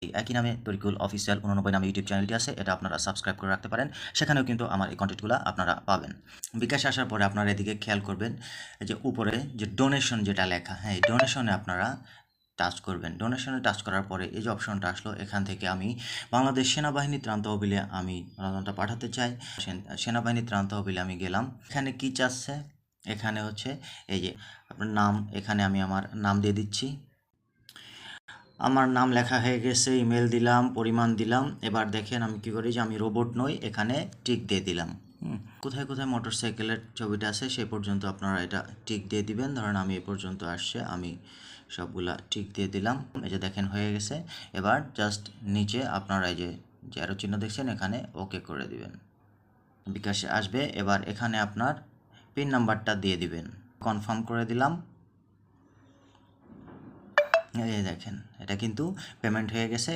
একই নামে তরিকুল অফিসিয়াল 89 নামে ইউটিউব চ্যানেলটি আছে, এটা আপনারা সাবস্ক্রাইব করে রাখতে পারেন। সেখানেও কিন্তু আমার এই কন্টেন্টগুলো আপনারা পাবেন। বিকাশে আসার পরে আপনারা এদিকে খেয়াল করবেন যে উপরে যে ডোনেশন যেটা লেখা, হ্যাঁ এই ডোনেশনে আপনারা টাচ করবেন। ডোনেশনে টাচ করার পরে এই যে অপশনটা আসলো, এখান থেকে আমি বাংলাদেশ সেনাবাহিনী ত্রাণ তহবিলে আমি অনুদানটা পাঠাতে চাই। সেনাবাহিনী ত্রাণ তহবিলে আমি গেলাম। এখানে কি চাচ্ছে, এখানে হচ্ছে এই যে আপনার নাম, এখানে আমি আমার নাম দিয়ে দিচ্ছি। আমার নাম লেখা হয়ে গেছে, ইমেল দিলাম, পরিমাণ দিলাম। এবার দেখেন আমি কী করি যে আমি রোবট নই, এখানে টিক দিয়ে দিলাম। কোথায় কোথায় মোটরসাইকেলের ছবিটা আছে সেই পর্যন্ত আপনারা এটা টিক দিয়ে দিবেন। ধরেন আমি এ পর্যন্ত আসছে, আমি সবগুলা টিক দিয়ে দিলাম। এই যে দেখেন হয়ে গেছে। এবার জাস্ট নিচে আপনারা এই যে অ্যারো চিহ্ন দেখছেন, এখানে ওকে করে দিবেন। বিকাশে আসবে। এবার এখানে আপনার পিন নাম্বারটা দিয়ে দিবেন। কনফার্ম করে দিলাম। এই দেখেন এটা কিন্তু পেমেন্ট হয়ে গেছে।